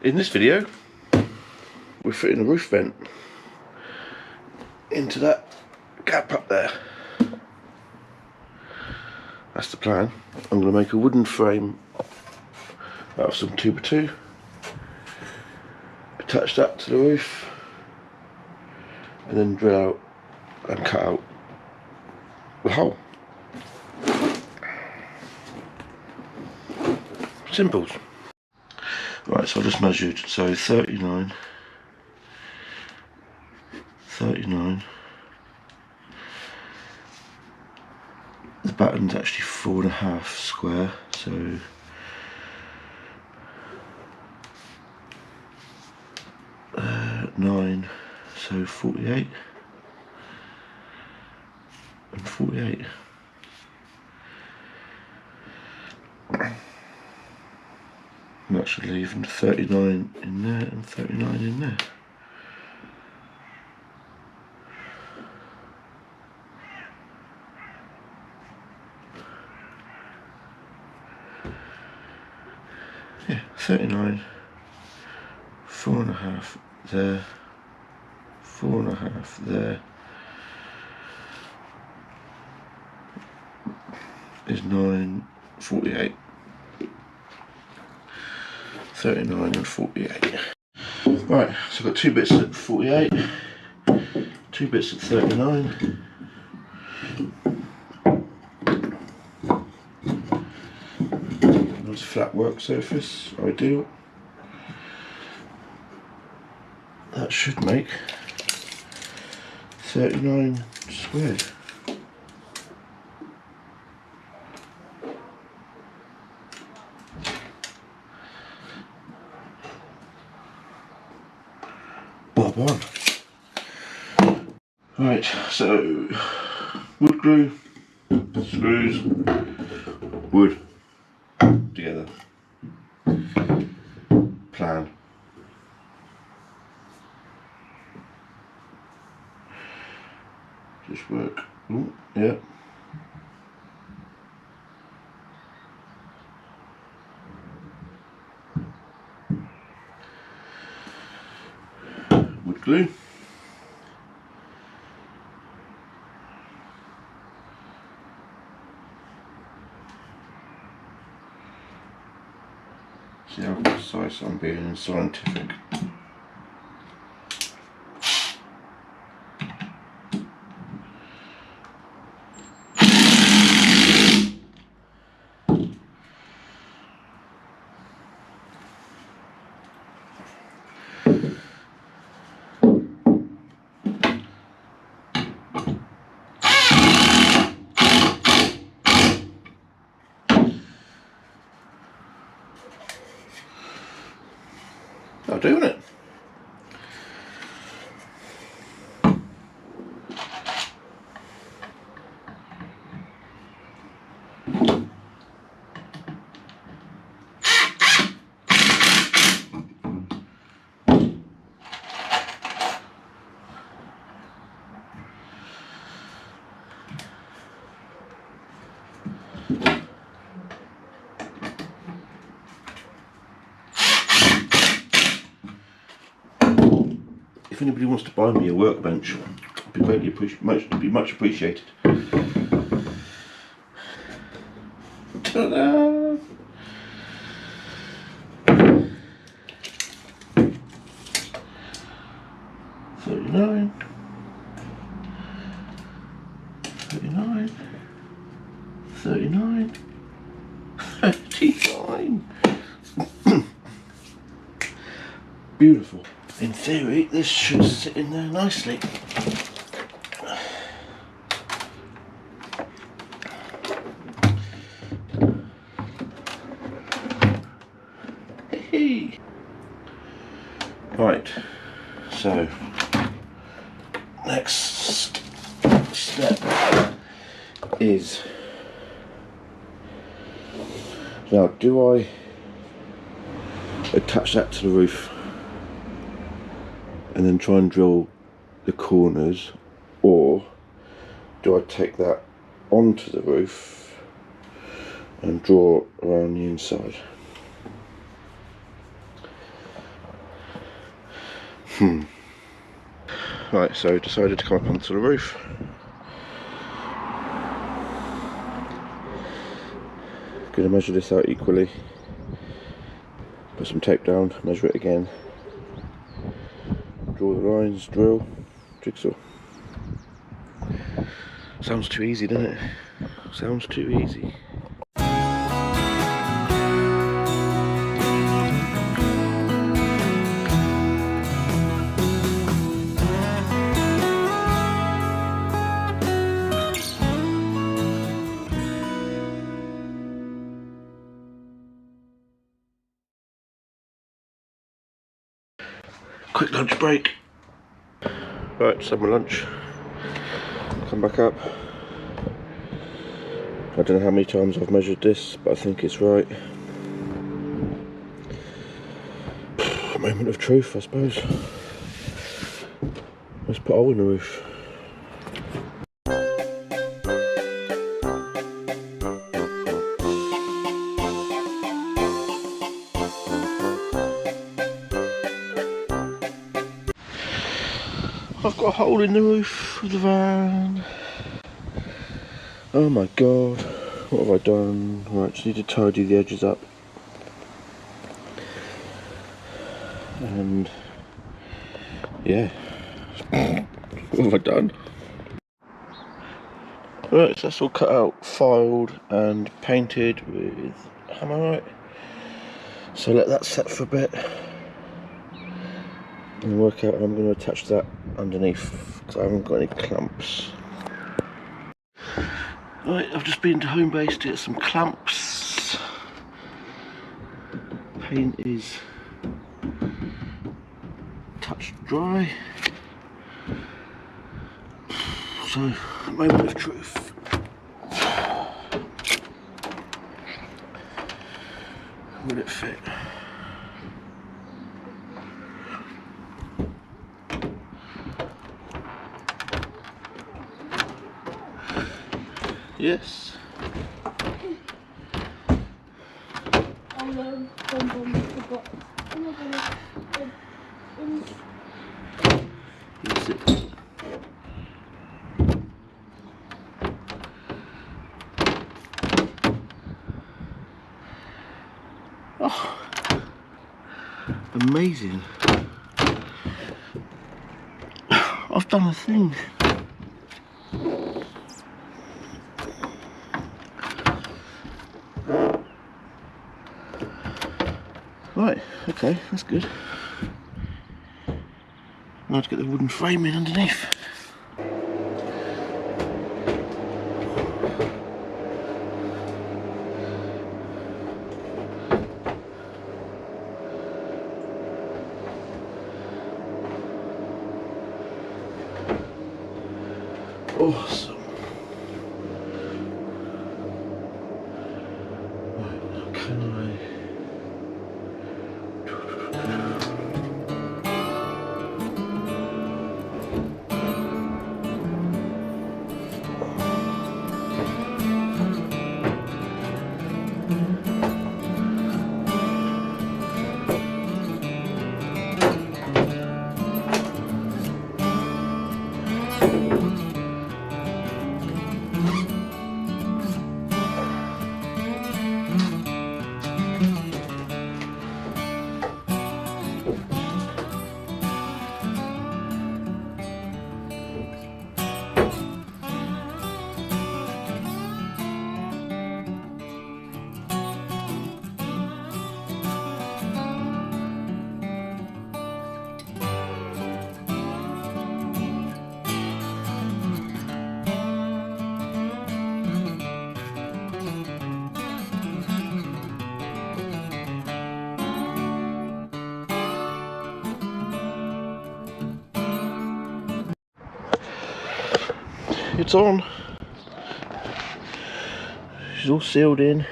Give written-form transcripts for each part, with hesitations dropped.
in this video, we're fitting a roof vent into that gap up there. That's the plan. I'm going to make a wooden frame out of some 2x2, attach that to the roof, and then drill out and cut out the hole. Simples. Right, so I just measured, so 39, the batten's actually 4.5 square, so 9, so 48 and 48. And that should leave 39 in there and 39 in there. Yeah, 39, 4.5 there, 4.5 there, is 9, 48. 39 and 48. Right, so I've got 2 bits at 48, 2 bits at 39. Nice flat work surface, ideal. That should make 39 squared. Bob on. Right, so wood glue, screws, wood together. Plan. Just work. Ooh, yeah. Wood glue. See how precise I'm being scientific. I'm doing it. If anybody wants to buy me a workbench, it'd be greatly much appreciated. Ta-da! $39, $39, $39, $39. Beautiful. In theory, this should sit in there nicely. Right, so next step is, now do I attach that to the roof and then try and drill the corners, or do I take that onto the roof and draw around the inside? Right, so decided to come up onto the roof. Gonna measure this out equally. Put some tape down, measure it again. Draw the lines, drill, jigsaw. Sounds too easy, doesn't it? Sounds too easy. Quick lunch break. Right, just had my lunch. Come back up. I don't know how many times I've measured this, but I think it's right. Moment of truth, I suppose. Let's put a hole in the roof. I've got a hole in the roof of the van. Oh my god, what have I done? Right, just need to tidy the edges up. And yeah, what have I done? Right, so that's all cut out, filed and painted with hammerite. So let that set for a bit and work out how I'm going to attach that underneath, because I haven't got any clamps. Right, I've just been to home base to get some clamps. Paint is touch dry. So, moment of truth. Will it fit? Yes. Yes, it. Oh, amazing. I've done a thing. Right, okay, that's good. Now to get the wooden frame in underneath. Awesome. Right, now can I... It's on. She's all sealed in.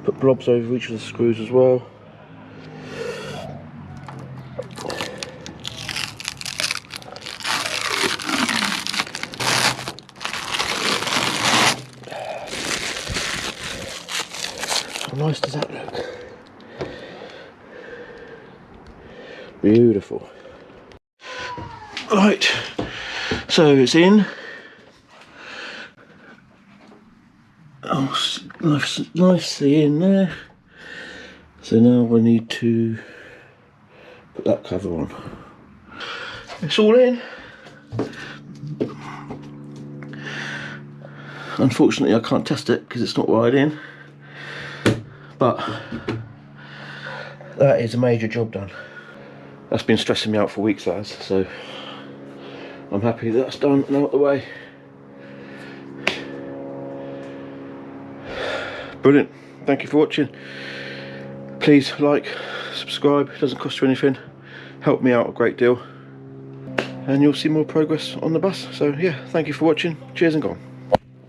Put blobs over each of the screws as well. How nice does that look? Beautiful. Right, so it's in. Oh, nicely in there. So now we need to put that cover on. It's all in. Unfortunately I can't test it because it's not wired in, but that is a major job done. That's been stressing me out for weeks, that has, so I'm happy that's done and out the way. Brilliant, thank you for watching. Please like, subscribe, it doesn't cost you anything, help me out a great deal, and you'll see more progress on the bus. So yeah, thank you for watching, cheers and gone.